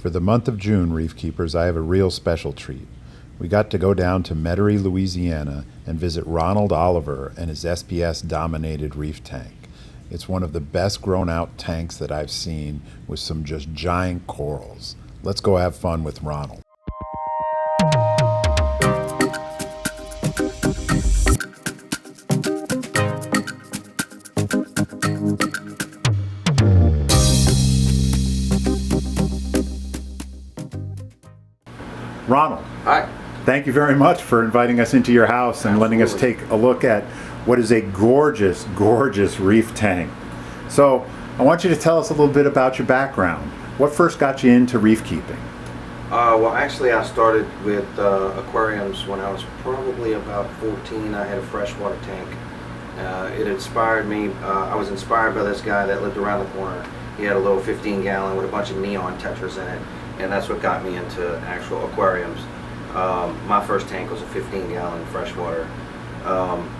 For the month of June, Reef Keepers, I have a real special treat. We got to go down to Metairie, Louisiana and visit Ronald Oliver and his SPS-dominated reef tank. It's one of the best grown-out tanks that I've seen with some just giant corals. Let's go have fun with Ronald. Ronald. Hi. Thank you very much for inviting us into your house and letting us take a look at what is a gorgeous, gorgeous reef tank. So I want you to tell us a little bit about your background. What first got you into reef keeping? Well, actually, I started with aquariums when I was probably about 14. I had a freshwater tank. It inspired me. I was inspired by this guy that lived around the corner. He had a little 15-gallon with a bunch of neon tetras in it, and that's what got me into actual aquariums. My first tank was a 15-gallon freshwater,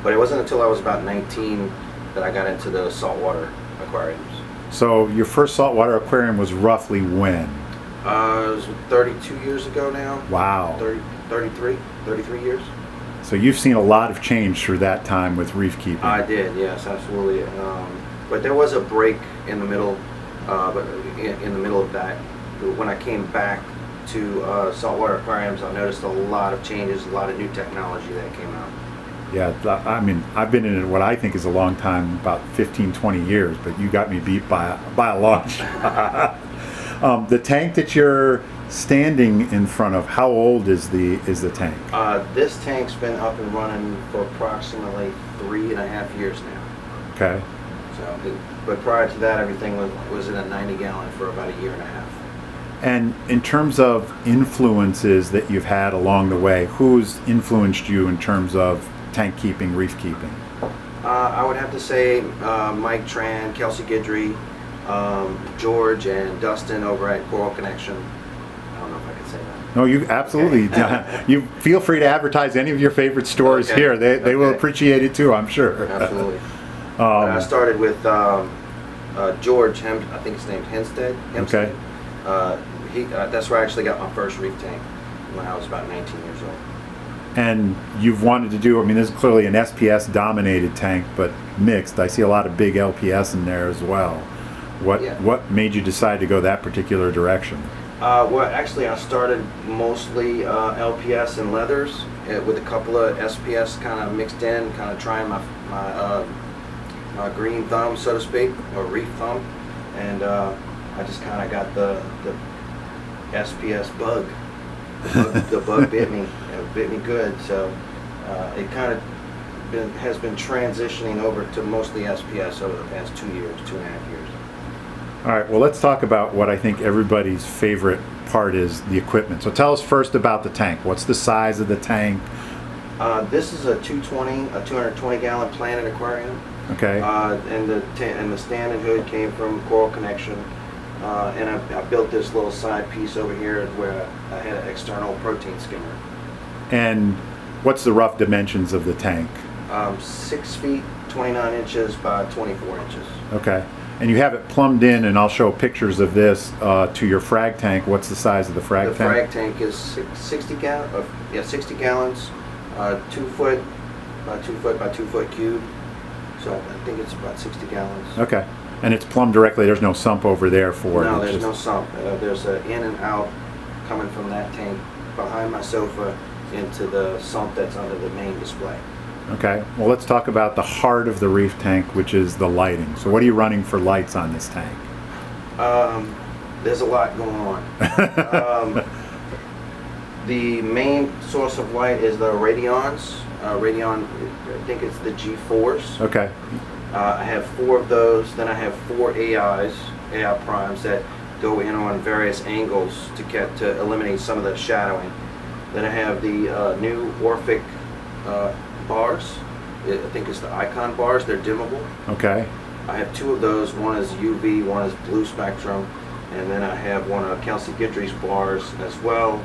but it wasn't until I was about 19 that I got into the saltwater aquariums. So your first saltwater aquarium was roughly when? It was 32 years ago now. Wow. 33 years. So you've seen a lot of change through that time with reef keeping. I did, yes, absolutely. But there was a break in the middle, in the middle of that. When I came back to saltwater aquariums, I noticed a lot of changes, a lot of new technology that came out. Yeah, I mean, I've been in it what I think is a long time, about 15, 20 years, but you got me beat by a long shot. The tank that you're standing in front of, how old is the tank? This tank's been up and running for approximately 3.5 years now. Okay. So, but prior to that, everything was in a 90-gallon for about a year and a half. And in terms of influences that you've had along the way, who's influenced you in terms of tank keeping, reef keeping? I would have to say Mike Tran, Kelsey Guidry, George and Dustin over at Coral Connection. I don't know if I can say that. No, you absolutely. Okay. You feel free to advertise any of your favorite stores here. They will appreciate it too, I'm sure. Absolutely. I started with George. I think his name's Hempstead. Okay. That's where I actually got my first reef tank when I was about 19 years old. And you've wanted to do, I mean, this is clearly an SPS dominated tank, but mixed. I see a lot of big LPS in there as well. What made you decide to go that particular direction? Well, actually, I started mostly LPS and leathers with a couple of SPS kind of mixed in, kind of trying my green thumb, so to speak, or reef thumb, and I just kind of got the SPS bug. The bug bit me. It bit me good. So it kind of has been transitioning over to mostly SPS over the past 2 years, 2.5 years. All right, well, let's talk about what I think everybody's favorite part is, the equipment. So tell us first about the tank. What's the size of the tank? This is a 220-gallon Planet aquarium. Okay. And the stand and hood came from Coral Connection. And I built this little side piece over here where I had an external protein skimmer. And what's the rough dimensions of the tank? 6 feet, 29 inches by 24 inches. Okay. And you have it plumbed in, and I'll show pictures of this to your frag tank. What's the size of the frag tank? The frag tank is 60 gallons, 2 foot by 2 foot by 2 foot cube. So I think it's about 60 gallons. Okay. And it's plumbed directly. There's no sump over there for it. No, there's no sump. There's an in and out coming from that tank behind my sofa into the sump that's under the main display. Okay. Well, let's talk about the heart of the reef tank, which is the lighting. So what are you running for lights on this tank? There's a lot going on. The main source of light is the radions. Radion, I think it's the G4s. Okay. I have 4 of those. Then I have 4 AI primes that go in on various angles to eliminate some of the shadowing. Then I have the new Orphic bars. I think it's the Icon bars. They're dimmable. Okay. I have 2 of those. One is UV, one is blue spectrum, and then I have one of Kelsey Guidry's bars as well.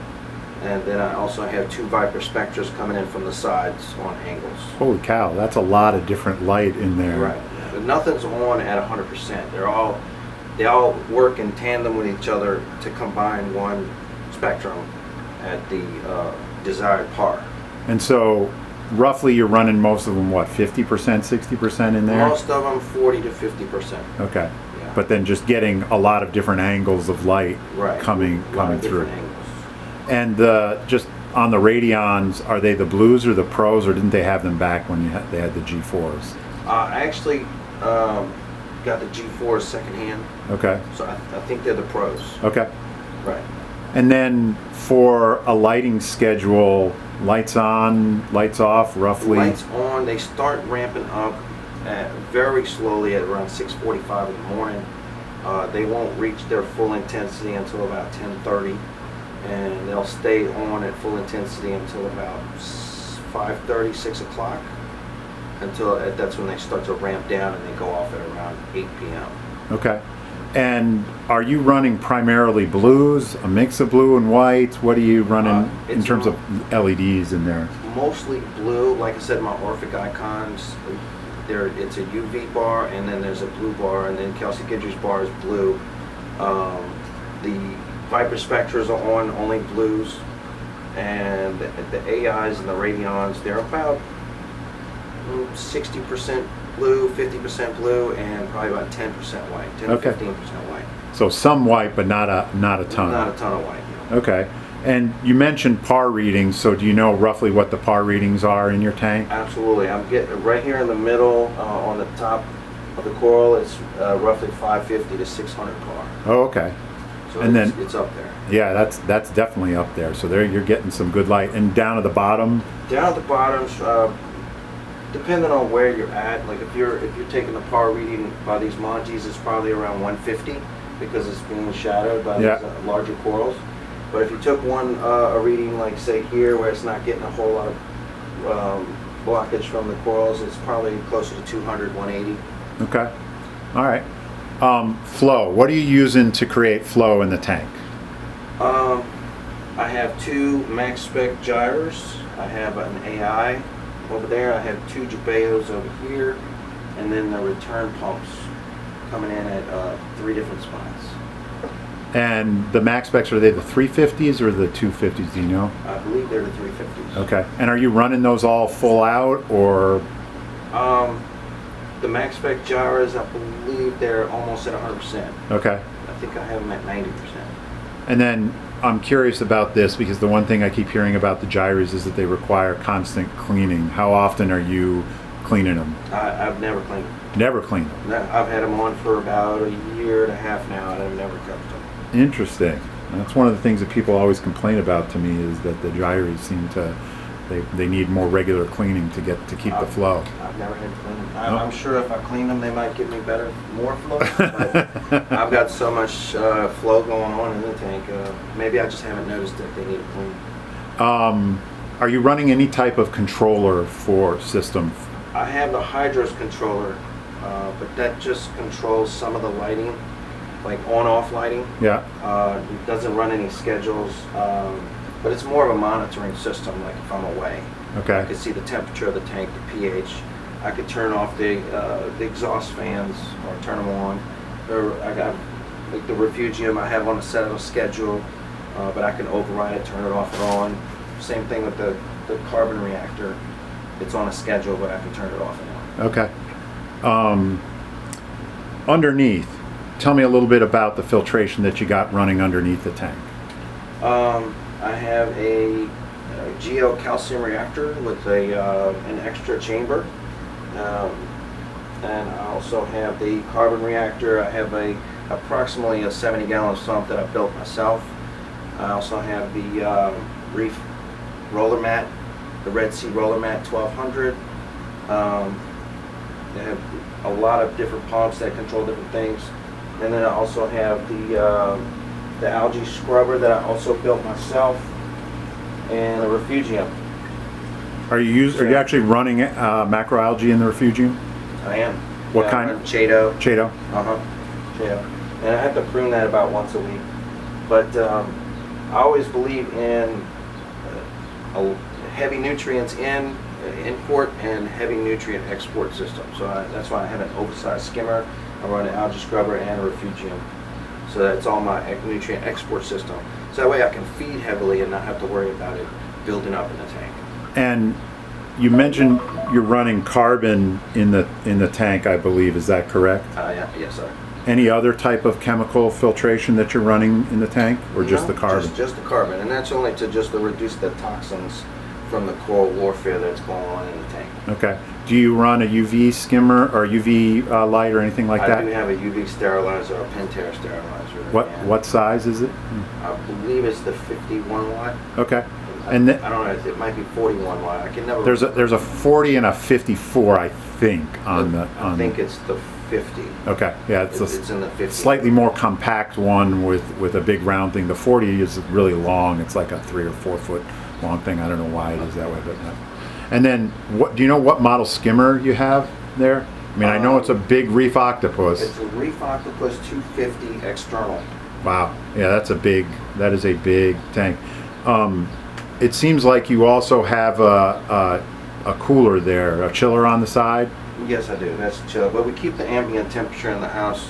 And then I also have 2 Viper Spectras coming in from the sides on angles. Holy cow, that's a lot of different light in there. Right. But nothing's on at 100%. They're all they all work in tandem with each other to combine one spectrum at the desired par. And so, roughly, you're running most of them, what, 50%, 60% in there? Most of them 40 to 50%. Okay. Yeah. But then just getting a lot of different angles of light Right. coming through. Different angles. And just on the Radions, are they the blues or the pros, or didn't they have them back when they had the G4s? I actually got the G4s secondhand, Okay. so I think they're the pros. Okay. Right. And then for a lighting schedule, lights on, lights off, roughly? Lights on, they start ramping up very slowly at around 6:45 in the morning. They won't reach their full intensity until about 10:30, and they'll stay on at full intensity until about 5:30, 6 o'clock, that's when they start to ramp down, and they go off at around 8 p.m. Okay. And are you running primarily blues, a mix of blue and whites? What are you running in terms of LEDs in there? Mostly blue. Like I said, my Orphic icons, it's a UV bar, and then there's a blue bar, and then Kelsey Guidry's bar is blue. The Viper Spectras are on only blues, and the AIs and the Radions, they're about 60% blue, 50% blue, and probably about 10% white, 10 Okay. to 15% white. So some white, but not a ton. Not a ton of white. No. Okay. And you mentioned par readings, so do you know roughly what the par readings are in your tank? Absolutely. I'm getting right here in the middle, on the top of the coral. It's roughly 550 to 600 par. Oh, okay. So And it's up there. Yeah, that's definitely up there. So there you're getting some good light. And down at the bottom? Down at the bottom, depending on where you're at, like if you're taking the par reading by these Montes, it's probably around 150 because it's being shadowed by these larger corals. But if you took a reading like say here where it's not getting a whole lot of blockage from the corals, it's probably closer to 200, 180. Okay. All right. Flow. What are you using to create flow in the tank? I have two max spec gyres. I have an AI over there. I have two Jabeos over here, and then the return pumps coming in at 3 different spots. And the max specs, are they the 350s or the 250s, do you know? I believe they're the 350s. Okay. And are you running those all full out, or? The max spec gyres, I believe they're almost at 100%. Okay. I think I have them at 90%. And then I'm curious about this because the one thing I keep hearing about the gyres is that they require constant cleaning. How often are you cleaning them? I've never cleaned them. Never clean them? No, I've had them on for about a year and a half now, and I've never touched them. Interesting. That's one of the things that people always complain about to me is that the gyres seem to, they need more regular cleaning to keep the flow. I've never had to clean them. I'm sure if I clean them, they might give me more flow. But I've got so much flow going on in the tank. Maybe I just haven't noticed that they need a clean. Are you running any type of controller for system? I have the Hydros controller, but that just controls some of the lighting, like on-off lighting. Yeah. It doesn't run any schedules, but it's more of a monitoring system, like if I'm away. Okay. I can see the temperature of the tank, the pH. I could turn off the exhaust fans or turn them on. Or I got like the refugium I have on a set of a schedule, but I can override it, turn it off and on. Same thing with the carbon reactor. It's on a schedule, but I can turn it off and on. Okay. Underneath, tell me a little bit about the filtration that you got running underneath the tank. I have a GL calcium reactor with an extra chamber. And I also have the carbon reactor. I have approximately a 70-gallon sump that I built myself. I also have the Reef roller mat, the Red Sea roller mat 1200. They have a lot of different pumps that control different things. And then I also have the algae scrubber that I also built myself, and a refugium. Are you actually running macroalgae in the refugium? I am. What kind? Chaeto. Chaeto. Chaeto. And I have to prune that about once a week. But I always believe in heavy nutrients import and heavy nutrient export system. So that's why I have an oversized skimmer I run an algae scrubber and a refugium. So that's all my nutrient export system. So that way I can feed heavily and not have to worry about it building up in the tank. And you mentioned you're running carbon in the tank, I believe. Is that correct? Yeah, yes, sir. Any other type of chemical filtration that you're running in the tank, or just No, the carbon? Just the carbon, and that's only to just to reduce the toxins from the coral warfare that's going on in the tank. Okay. Do you run a UV skimmer or UV light or anything like that? I do have a UV sterilizer, a Pentair sterilizer. What size is it? I believe it's the 51 watt. Okay. I don't know. It might be 41 watt. I can never. There's a 40 and a 54, I think. I think it's the 50. Okay. Yeah, it's in the 50. Slightly more compact one with a big round thing. The 40 is really long. It's like a 3 or 4 foot long thing. I don't know why it is that way, but no. And then, do you know what model skimmer you have there? I mean, I know it's a big Reef Octopus. It's a Reef Octopus 250 external. Wow. Yeah, that is a big tank. It seems like you also have a cooler there, a chiller on the side. Yes, I do. That's a chiller. But we keep the ambient temperature in the house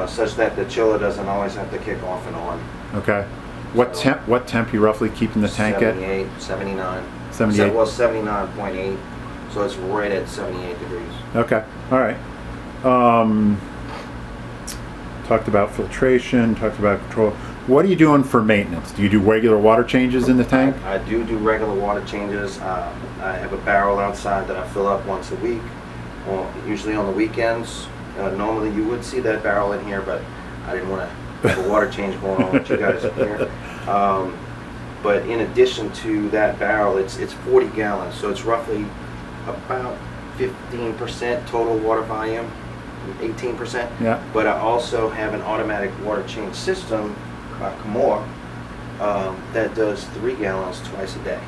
such that the chiller doesn't always have to kick off and on. Okay. What temp you roughly keep in the tank 78, 79. 78? Well, 79.8. So it's right at 78 degrees. Okay. All right. Talked about filtration, talked about control. What are you doing for maintenance? Do you do regular water changes in the tank? I do regular water changes. I have a barrel outside that I fill up once a week, usually on the weekends. Normally you would see that barrel in here, but I didn't want to have a water change going on with you guys in here. But in addition to that barrel, it's 40 gallons, so it's roughly about 15% total water volume, 18%. Yeah. But I also have an automatic water change system, Camor, that does 3 gallons twice a day.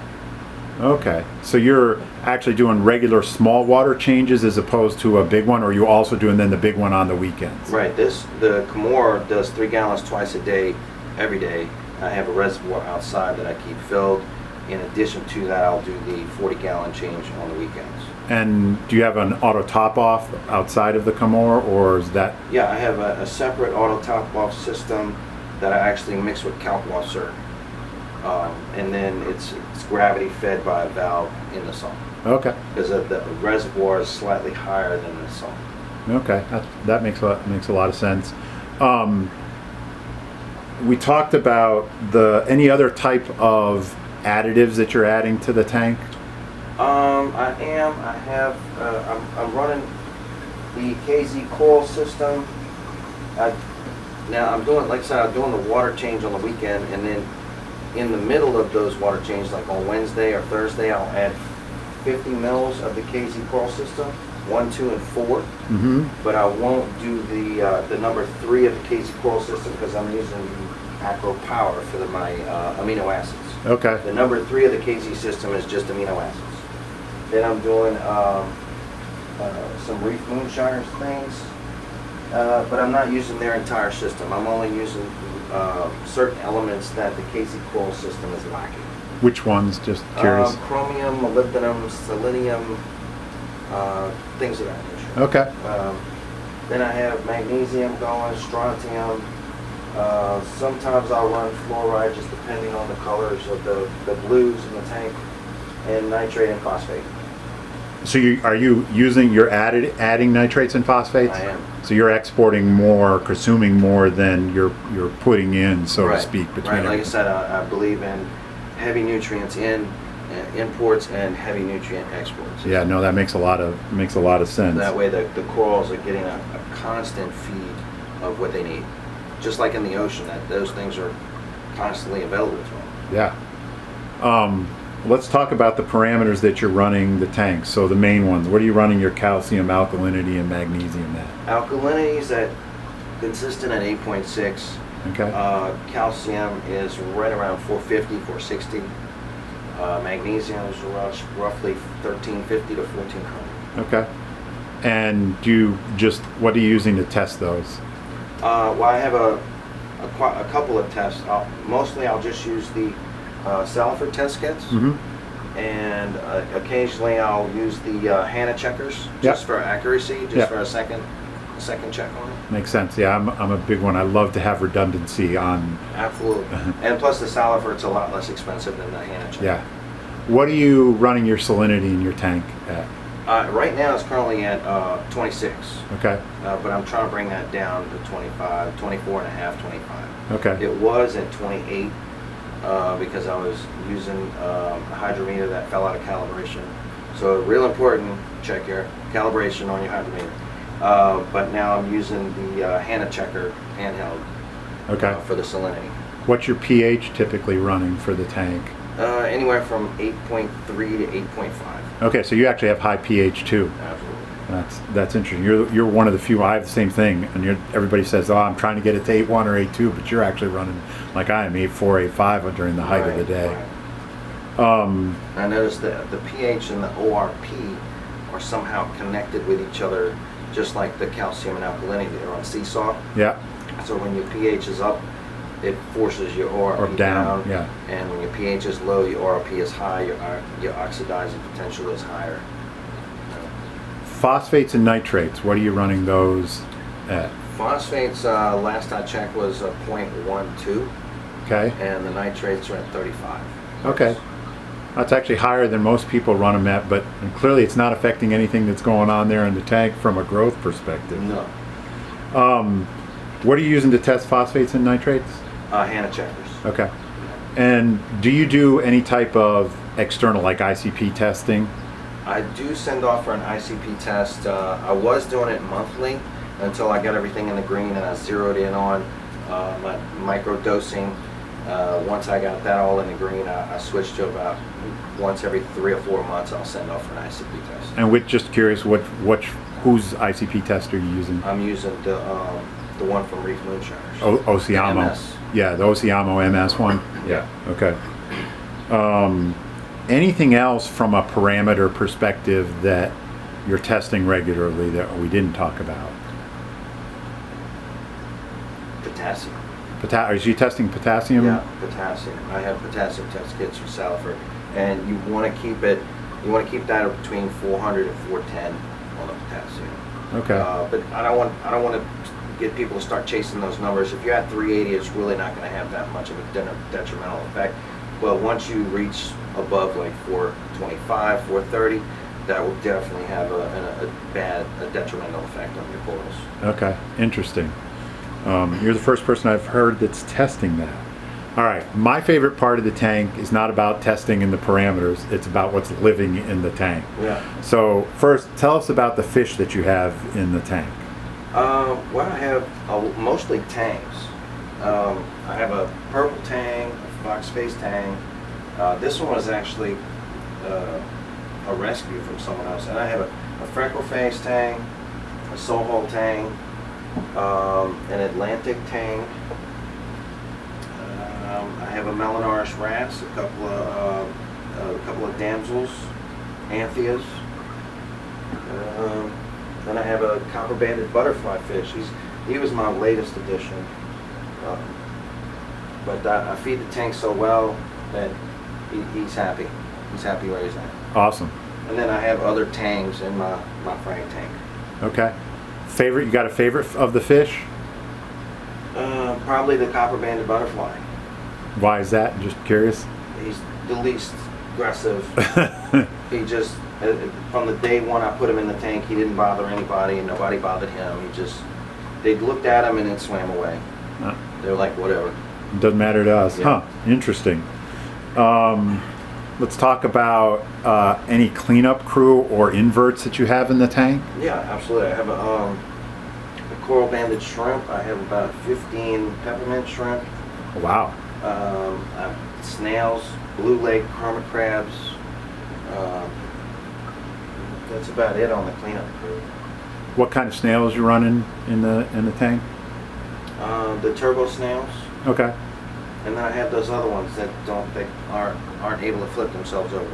Okay, so you're actually doing regular small water changes as opposed to a big one, or are you also doing then the big one on the weekends? Right. The Camor does 3 gallons twice a day, every day. I have a reservoir outside that I keep filled. In addition to that, I'll do the 40-gallon change on the weekends. And do you have an auto top off outside of the Camor, or is that? Yeah, I have a separate auto top off system that I actually mix with Kalkwasser. And then it's gravity fed by a valve in the sump. Okay. Because the reservoir is slightly higher than the sump. Okay, that makes a lot of sense. We talked about any other type of additives that you're adding to the tank. I'm running the KZ coil system. Now I'm doing, like I said, I'm doing the water change on the weekend, and then in the middle of those water changes, like on Wednesday or Thursday, I'll add 50 mils of the KZ coil system, 1, 2, and 4. Mm-hmm. But I won't do the number 3 of the KZ coil system because I'm using the Acro Power for my amino acids. Okay. The number 3 of the KZ system is just amino acids. Then I'm doing some Reef Moonshiners things, but I'm not using their entire system. I'm only using certain elements that the KZ coil system is lacking. Which ones? Just curious. Chromium, molybdenum, selenium, things of that nature. Okay. Then I have magnesium going, strontium. Sometimes I'll run fluoride, just depending on the colors of the blues in the tank, and nitrate and phosphate. So you're adding nitrates and phosphates? I am. So you're exporting more, consuming more than you're putting in, so to speak, between Right. Like I everything. said, I believe in heavy nutrients imports and heavy nutrient exports. Yeah, no, that makes a lot of sense. That way the corals are getting a constant feed of what they need. Just like in the ocean, those things are constantly available to them. Yeah. Let's talk about the parameters that you're running the tanks. So the main ones, what are you running your calcium, alkalinity, and magnesium at? Alkalinity is consistent at 8.6. Okay. Calcium is right around 450, 460. Magnesium is roughly 1350 to 1400. Okay. And what are you using to test those? Well, I have a couple of tests. Mostly I'll just use the Salford test kits, Mm-hmm. and occasionally I'll use the Hannah checkers just for accuracy, for a second. second check on it. Makes sense. Yeah, I'm a big one. I love to have redundancy on. Absolutely. And plus the Salivert's a lot less expensive than the Hannah check. Yeah. What are you running your salinity in your tank at? Right now it's currently at 26. Okay. But I'm trying to bring that down to 25, 24 and a half, 25. Okay. It was at 28 because I was using a hydrometer that fell out of calibration. So real important, check your calibration on your hydrometer. But now I'm using the Hannah checker handheld for the salinity. What's your pH typically running for the tank? Anywhere from 8.3 to 8.5. Okay, so you actually have high pH too. Absolutely. That's interesting. You're one of the few. I have the same thing, and everybody says, "Oh, I'm trying to get it to 8.1 or 8.2," but you're actually running like I am, 8.4, 8.5 during the height of the day. Right. I noticed that the pH and the ORP are somehow connected with each other, just like the calcium and alkalinity. They're on seesaw. Yeah. So when your pH is up, it forces your ORP down. Yeah. And when your pH is low, your ORP is high. Your oxidizing potential is higher. Phosphates and nitrates. What are you running those at? Phosphates, last I checked, was 0.12. Okay. And the nitrates are at 35. Okay. That's actually higher than most people run them at, but clearly it's not affecting anything that's going on there in the tank from a growth perspective. No. What are you using to test phosphates and nitrates? Hannah checkers. Okay. And do you do any type of external, like ICP testing? I do send off for an ICP test. I was doing it monthly until I got everything in the green and I zeroed in on my micro dosing. Once I got that all in the green, I switched to about once every 3 or 4 months I'll send off for an ICP test. And just curious, whose ICP test are you using? I'm using the one from Reef Moonshiners. Osiamo. MS. Yeah, the Osiamo MS one. Yeah. Okay. Anything else from a parameter perspective that you're testing regularly that we didn't talk about? Potassium. Are you testing potassium? Yeah, potassium. I have potassium test kits for Saliver, and you want to keep it. You want to keep that between 400 and 410 on the potassium. Okay. But I don't want to get people to start chasing those numbers. If you're at 380, it's really not going to have that much of a detrimental effect. But once you reach above like 425, 430, that will definitely have a detrimental effect on your corals. Okay, interesting. You're the first person I've heard that's testing that. All right, my favorite part of the tank is not about testing in the parameters, it's about what's living in the tank. Yeah. So first, tell us about the fish that you have in the tank. Well, I have mostly tangs. I have a purple tang, a fox face tang. This one was actually a rescue from someone else. And I have a freckle face tang, a soul tang, an Atlantic tang. I have a Melanoris wrasse, a couple of damsels, anthias. Then I have a copper-banded butterfly fish. He was my latest addition. But I feed the tank so well that he's happy. He's happy where he's at. Awesome. And then I have other tangs in my frame tank. Okay. Favorite? You got a favorite of the fish? Probably the copper-banded butterfly. Why is that? Just curious. He's the least aggressive. He just, from the day one I put him in the tank, he didn't bother anybody and nobody bothered him. They looked at him and then swam away. They were like, whatever. Doesn't matter to us. Yeah. Huh. Interesting. Let's talk about any cleanup crew or inverts that you have in the tank. Yeah, absolutely. I have a coral banded shrimp. I have about 15 peppermint shrimp. Wow. I have snails, blue lake hermit crabs. That's about it on the cleanup crew. What kind of snails you running in the tank? The turbo snails. Okay. And then I have those other ones that aren't able to flip themselves over,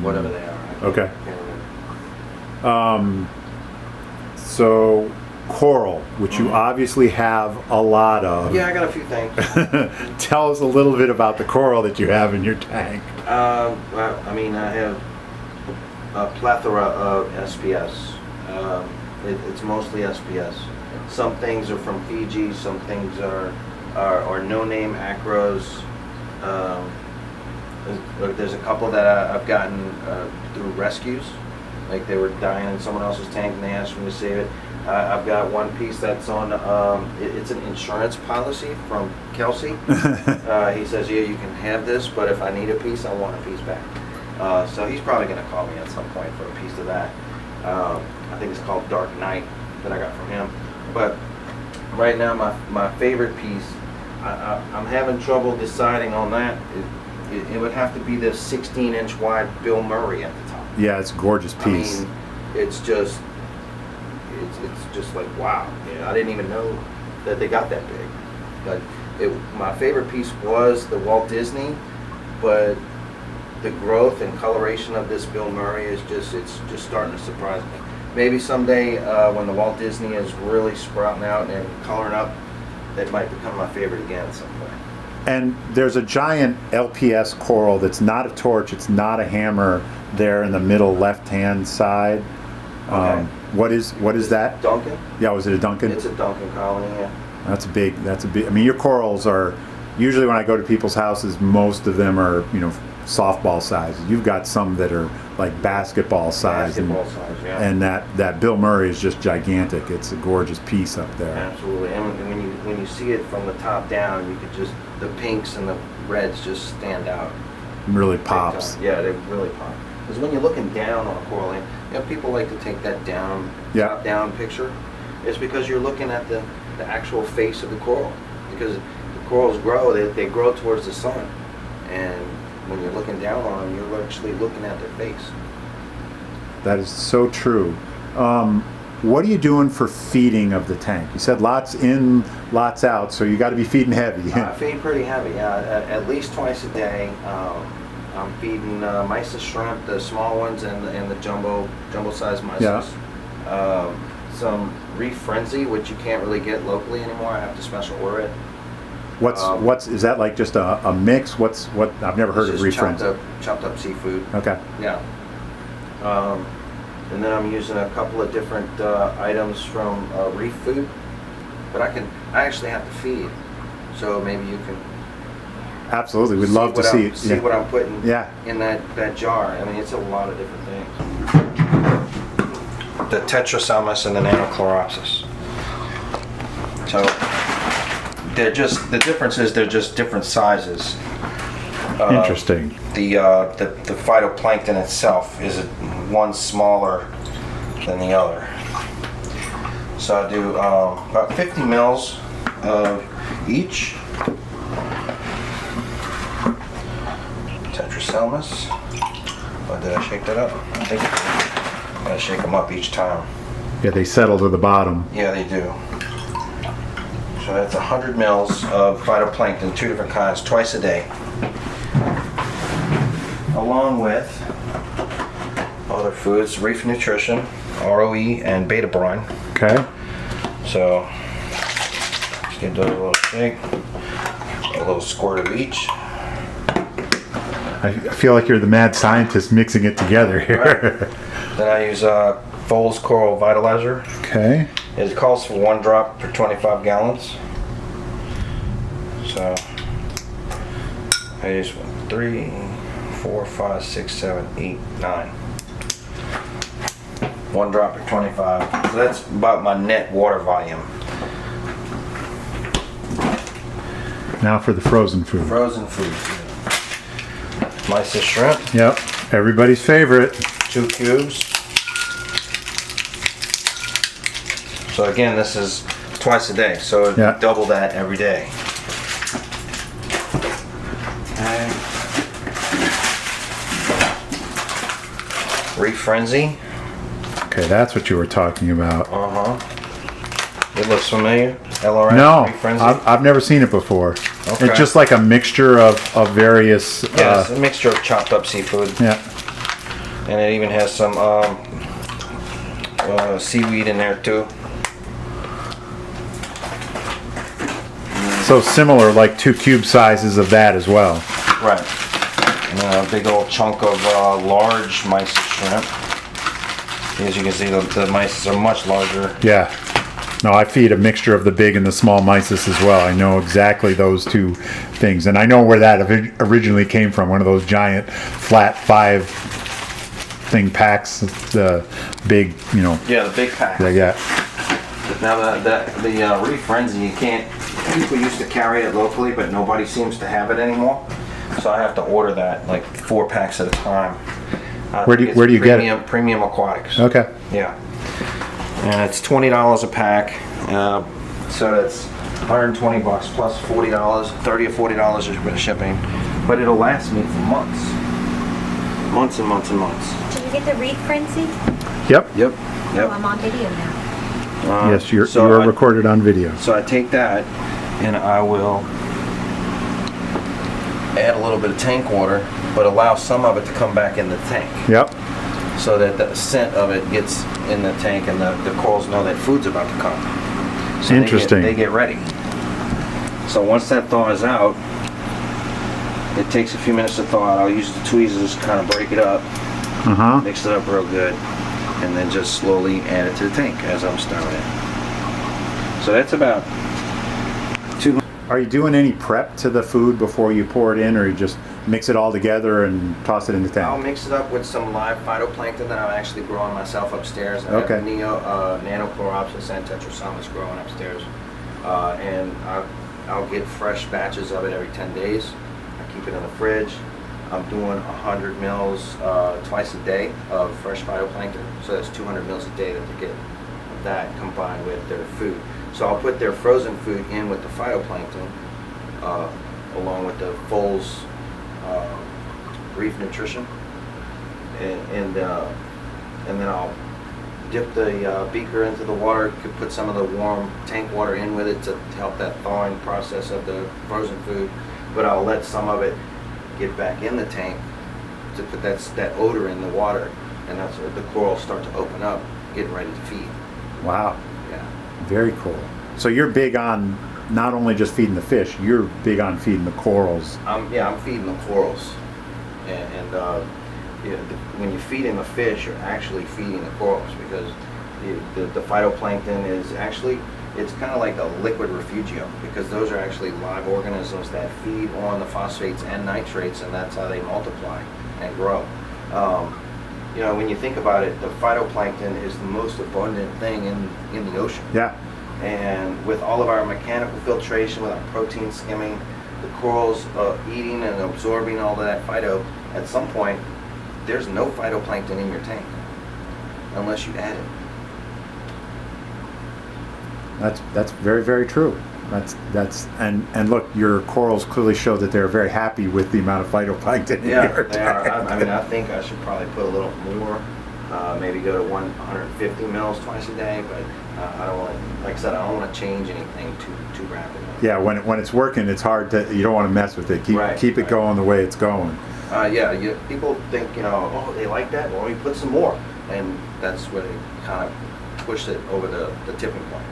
whatever they are. Okay. I can't remember. So coral, which you obviously have a lot of. Yeah, I got a few things. Tell us a little bit about the coral that you have in your tank. Well, I mean, I have a plethora of SPS. It's mostly SPS. Some things are from Fiji, some things are no-name acros. There's a couple that I've gotten through rescues. Like they were dying in someone else's tank and they asked me to save it. I've got one piece that's on, it's an insurance policy from Kelsey. He says, yeah, you can have this, but if I need a piece, I want a piece back. So he's probably going to call me at some point for a piece of that. I think it's called Dark Knight that I got from him. But right now, my favorite piece, I'm having trouble deciding on that. It would have to be the 16-inch wide Bill Murray at the top. Yeah, it's a gorgeous piece. I mean, it's just like, wow. Yeah, I didn't even know that they got that big. But my favorite piece was the Walt Disney, but the growth and coloration of this Bill Murray it's just starting to surprise me. Maybe someday when the Walt Disney is really sprouting out and coloring up, that might become my favorite again at some point. And there's a giant LPS coral that's not a torch, it's not a hammer there in the middle left-hand side. Okay. What is that? Duncan? Yeah, was it a Duncan? It's a Duncan colony, yeah. That's a big, I mean, your corals are, usually when I go to people's houses, most of them are, softball size. You've got some that are like basketball size. Basketball size, yeah. And that Bill Murray is just gigantic. It's a gorgeous piece up there. Absolutely. And when you see it from the top down, you could just, the pinks and the reds just stand out. It really pops. Yeah, they really pop. Because when you're looking down on a coral, people like to take that top down picture. It's because you're looking at the actual face of the coral. Because the corals grow, they grow towards the sun. And when you're looking down on them, you're actually looking at their face. That is so true. What are you doing for feeding of the tank? You said lots in, lots out, so you got to be feeding heavy. I feed pretty heavy, at least twice a day. I'm feeding mysis shrimp, the small ones, and the jumbo sized mysis. Yeah. Some Reef Frenzy, which you can't really get locally anymore. I have to special order it. Is that like just a mix? I've never heard of Reef Frenzy. Chopped up seafood. Okay. Yeah. And then I'm using a couple of different items from Reef Food, but I actually have to feed, so maybe you can. Absolutely, we'd love to see it. See what I'm putting in that jar. I mean, it's a lot of different things. The Tetraselmis and the Nanochloropsis. So the difference is they're just different sizes. Interesting. The phytoplankton itself is one smaller than the other. So I do about 50 mils of each. Tetraselmis. Oh, did I shake that up? I think I gotta shake them up each time. Yeah, they settle to the bottom. Yeah, they do. So that's 100 mils of phytoplankton, two different kinds, twice a day. Along with other foods, Reef Nutrition, ROE, and beta brine. Okay. So just give those a little shake, a little squirt of each. I feel like you're the mad scientist mixing it together here. Right. Then I use Foles Coral Vitalizer. Okay. It calls for 1 drop per 25 gallons. So I use 3, 4, 5, 6, 7, 8, 9. 1 drop per 25. So that's about my net water volume. Now for the frozen food. Frozen food. Mysis shrimp. Yep. Everybody's favorite. 2 cubes. So again, this is twice a day. So double that every day. And Reef Frenzy. Okay, that's what you were talking about. It looks familiar? LRF? No, Reef Frenzy? I've never seen it before. Okay. It's just like a mixture of various... Yeah, it's a mixture of chopped up seafood. Yeah. And it even has some seaweed in there too. So similar, like 2 cube sizes of that as well. Right. And a big old chunk of large mysis shrimp. As you can see, the mice are much larger. Yeah. No, I feed a mixture of the big and the small mysis as well. I know exactly those two things. And I know where that originally came from. One of those giant flat 5 thing packs, the big, you know. Yeah, the big pack. Yeah. Now the Reef Frenzy, you can't, people used to carry it locally, but nobody seems to have it anymore. So I have to order that, like 4 packs at a time. Where do you get it? Premium Aquatics. Okay. Yeah. And it's $20 a pack. So that's 120 bucks plus $40, $30 or $40 of shipping. But it'll last me for months. Months and months and months. Did you get the Reef Frenzy? Yep. Yep. Oh, I'm on video now. Yes, you are recorded on video. So I take that and I will add a little bit of tank water, but allow some of it to come back in the tank. Yep. So that the scent of it gets in the tank and the corals know that food's about to come. So interesting. They get ready. So once that thaws out, it takes a few minutes to thaw out. I'll use the tweezers to kind of break it up, mix it up real good, and then just slowly add it to the tank as I'm stirring it. So that's about 2. Are you doing any prep to the food before you pour it in, or you just mix it all together and toss it in the tank? I'll mix it up with some live phytoplankton that I'm actually growing myself upstairs. I Okay. have Nanochloropsis and Tetrasomus growing upstairs. And I'll get fresh batches of it every 10 days. I keep it in the fridge. I'm doing 100 mils twice a day of fresh phytoplankton. So that's 200 mils a day that they get of that combined with their food. So I'll put their frozen food in with the phytoplankton along with the Foals Reef Nutrition, and then I'll dip the beaker into the water. Could put some of the warm tank water in with it to help that thawing process of the frozen food, but I'll let some of it get back in the tank to put that odor in the water, and that's where the corals start to open up, getting ready to feed. Wow. Yeah. Very cool. So you're big on not only just feeding the fish, you're big on feeding the corals. I'm feeding the corals, and when you're feeding the fish, you're actually feeding the corals, because the phytoplankton is actually, it's kind of like a liquid refugio, because those are actually live organisms that feed on the phosphates and nitrates, and that's how they multiply and grow. When you think about it, the phytoplankton is the most abundant thing in the ocean. Yeah. And with all of our mechanical filtration, with our protein skimming, the corals eating and absorbing all of that phyto, at some point, there's no phytoplankton in your tank unless you add it. That's very, very true. And look, your corals clearly show that they're very happy with the amount of phytoplankton in your they are. I think I should probably put a little more, maybe go to 150 mils twice a day, but I don't want to, like I said, I don't want to change anything too rapidly. Yeah, when it's working, it's hard to, you don't want to mess with it. Keep it going the way it's going. People think, oh, they like that, well, you put some more, and that's where they kind of push it over the tipping point.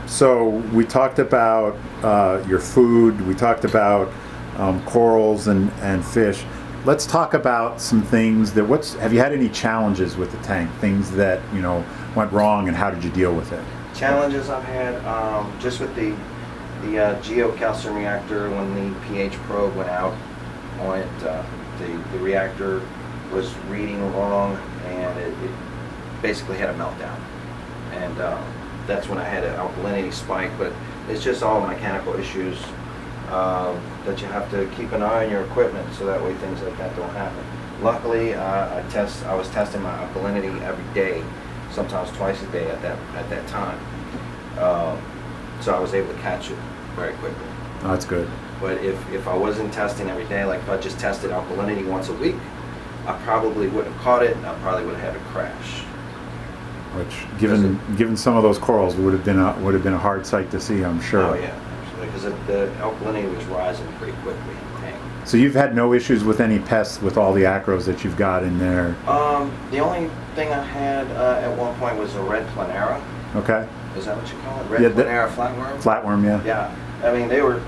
So we talked about your food, we talked about corals and fish. Let's talk about some things that, have you had any challenges with the tank? Things that, went wrong, and how did you deal with it? Challenges I've had, just with the geocalcium reactor, when the pH probe went out on it, the reactor was reading wrong, and it basically had a meltdown. And that's when I had an alkalinity spike, but it's just all mechanical issues that you have to keep an eye on your equipment, so that way things like that don't happen. Luckily, I was testing my alkalinity every day, sometimes twice a day at that time. So I was able to catch it very quickly. Oh, that's good. But if I wasn't testing every day, like if I just tested alkalinity once a week, I probably wouldn't have caught it, and I probably would have had a crash. Which, given some of those corals, would have been a hard sight to see, I'm sure. Oh yeah, absolutely, because the alkalinity was rising pretty quickly in the tank. So you've had no issues with any pests with all the acros that you've got in there? The only thing I had at one point was a red planera. Okay. Is that what you call it? Red planera flatworm? Flatworm, yeah. Yeah. I mean, they were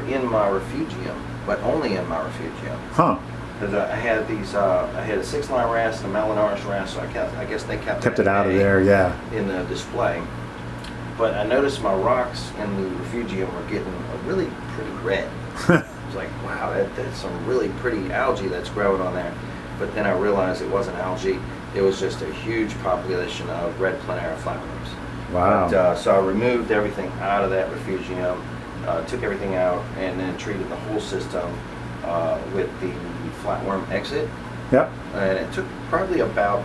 in my refugium, but only in my refugium. Huh. Because I had these, I had a 6-line wrasse and a Melanoris wrasse, so I guess they kept it out of there, yeah. in the display. But I noticed my rocks in the refugium were getting really pretty red. I was like, wow, that's some really pretty algae that's growing on there. But then I realized it wasn't algae. It was just a huge population of red planera flatworms. Wow. But, so I removed everything out of that refugium, took everything out, and then treated the whole system with the flatworm exit. Yep. And it took probably about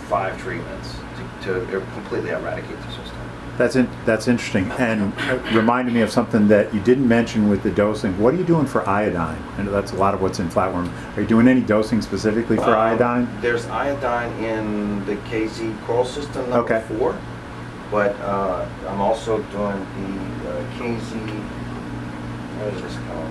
5 treatments to completely eradicate the system. That's interesting, and it reminded me of something that you didn't mention with the dosing. What are you doing for iodine? I know that's a lot of what's in flatworm. Are you doing any dosing specifically for iodine? There's iodine in the KZ coral system number 4, but I'm also doing the KZ. What is this called?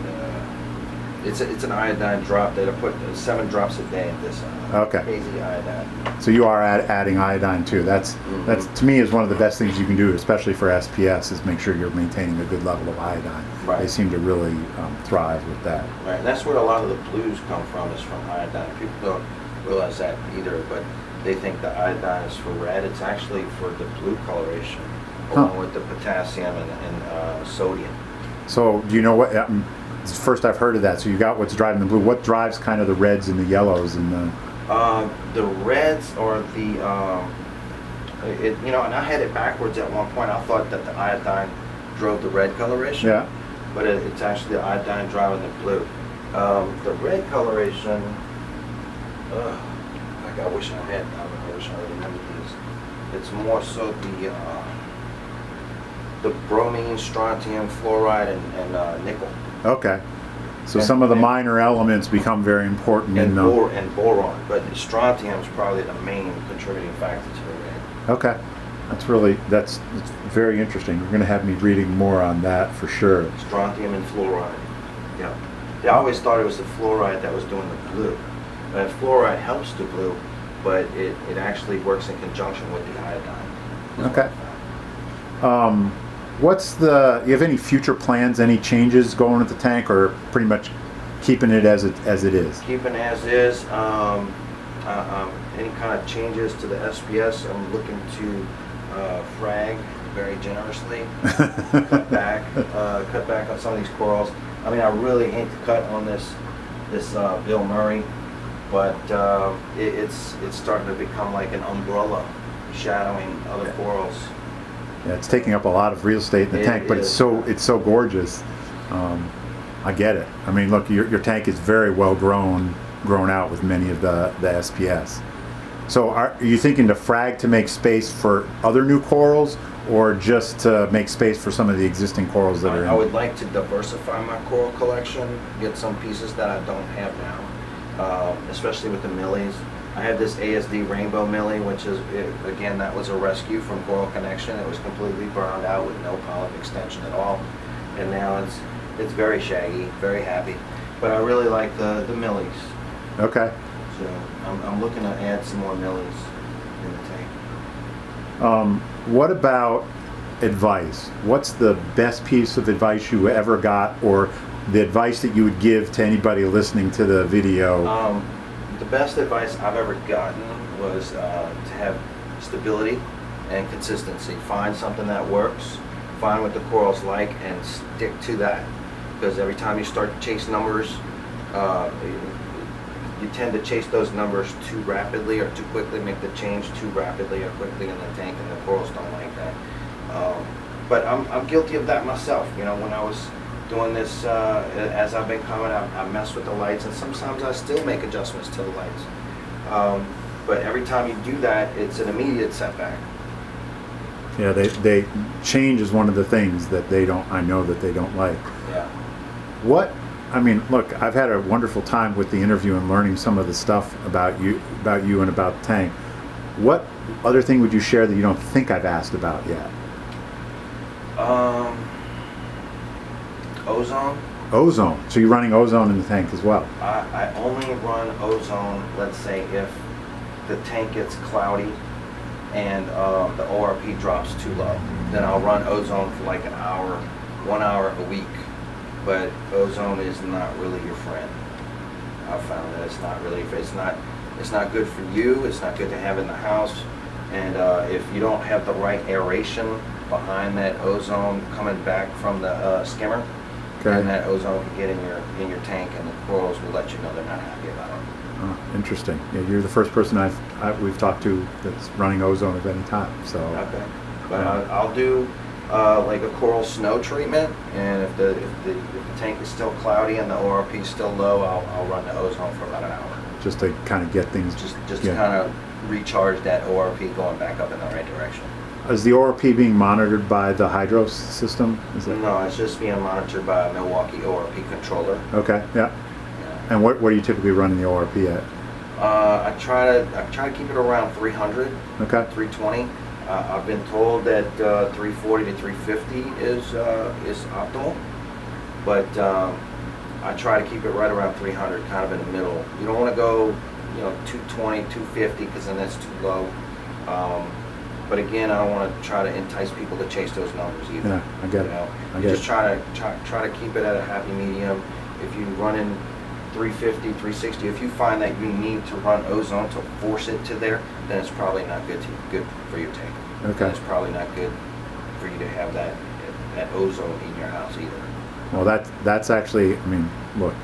It's an iodine drop that I put 7 drops a day in this KZ iodine. So you are adding iodine too. That's to me is one of the best things you can do, especially for SPS, is make sure you're maintaining a good level of iodine. Right. They seem to really thrive with that. Right, and that's where a lot of the blues come from, is from iodine. People don't realize that either, but they think the iodine is for red. It's actually for the blue coloration, along with the potassium and sodium. So do you know what? It's the first I've heard of that. So you got what's driving the blue. What drives kind of the reds and the yellows and the reds are the and I had it backwards at one point. I thought that the iodine drove the red coloration. Yeah. But it's actually the iodine driving the blue. The red coloration. I wish I remembered these. It's more so the bromine, strontium, fluoride, and nickel. Okay. So some of the minor elements become very important and boron, but strontium is probably the main contributing factor to the red. Okay. That's very interesting. You're going to have me reading more on that for sure. Strontium and fluoride. Yeah. I always thought it was the fluoride that was doing the blue. And fluoride helps the blue, but it actually works in conjunction with the iodine. Okay. You have any future plans, any changes going with the tank, or pretty much keeping it as it is? Keeping as is. Any kind of changes to the SPS, I'm looking to frag very generously, cut back on some of these corals. I mean, I really hate to cut on this Bill Murray, but it's starting to become like an umbrella shadowing other corals. Yeah, it's taking up a lot of real estate in the tank, but it's so gorgeous. I get it. I mean, look, your tank is very well grown out with many of the SPS. So are you thinking to frag to make space for other new corals, or just to make space for some of the existing corals that are in? I would like to diversify my coral collection, get some pieces that I don't have now, especially with the millies. I have this ASD rainbow millie, which is, again, that was a rescue from Coral Connection. It was completely burned out with no polyp extension at all. And now it's very shaggy, very happy. But I really like the millies. Okay. So I'm looking to add some more millies in the tank. What about advice? What's the best piece of advice you ever got, or the advice that you would give to anybody listening to the video? The best advice I've ever gotten was to have stability and consistency. Find something that works, find what the corals like, and stick to that. Because every time you start to chase numbers, you tend to chase those numbers too rapidly or too quickly, make the change too rapidly or quickly in the tank, and the corals don't like that. But I'm guilty of that myself. When I was doing this, as I've been coming, I mess with the lights, and sometimes I still make adjustments to the lights. But every time you do that, it's an immediate setback. Yeah, they change is one of the things that I know that they don't like. Yeah. Look, I've had a wonderful time with the interview and learning some of the stuff about you and about the tank. What other thing would you share that you don't think I've asked about yet? Ozone. Ozone. So you're running ozone in the tank as well? I only run ozone, let's say, if the tank gets cloudy and the ORP drops too low. Then I'll run ozone for like 1 hour a week. But ozone is not really your friend. I've found that it's not good for you. It's not good to have in the house. And if you don't have the right aeration behind that ozone coming back from the skimmer, and that ozone can get in your tank, and the corals will let you know they're not happy about it. Oh, interesting. Yeah, you're the first person we've talked to that's running ozone of any time. So okay, but I'll do like a coral snow treatment, and if the tank is still cloudy and the ORP is still low, I'll run the ozone for about an hour. Just to kind of get things just to kind of recharge that ORP going back up in the right direction. Is the ORP being monitored by the hydro system? Is that... No, it's just being monitored by a Milwaukee ORP controller. Okay, yeah. And what do you typically run in the ORP at? I try to keep it around 300. Okay. 320. I've been told that 340 to 350 is optimal, but I try to keep it right around 300, kind of in the middle. You don't want to go, 220, 250, because then that's too low. But again, I don't want to try to entice people to chase those numbers either. Yeah, I get it. I get just try to keep it at a happy medium. If you run in 350, 360, if you find that you need to run ozone to force it to there, then it's probably not good for your tank. Okay. And it's probably not good for you to have that ozone in your house either. Well, that's actually, I mean, look,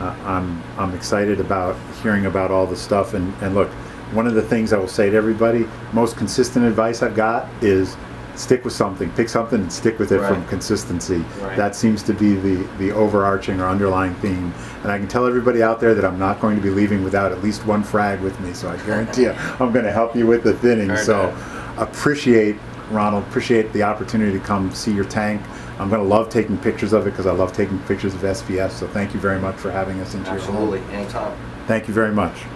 I'm excited about hearing about all the stuff, and look, one of the things I will say to everybody, most consistent advice I've got is stick with something, pick something and stick with it from consistency. Right. That seems to be the overarching or underlying theme. And I can tell everybody out there that I'm not going to be leaving without at least one frag with me, so I guarantee you I'm going to help you with the thinning. So appreciate, Ronald, appreciate the opportunity to come see your tank. I'm going to love taking pictures of it because I love taking pictures of SPS, so thank you very much for having us into your home. Absolutely, anytime. Thank you very much.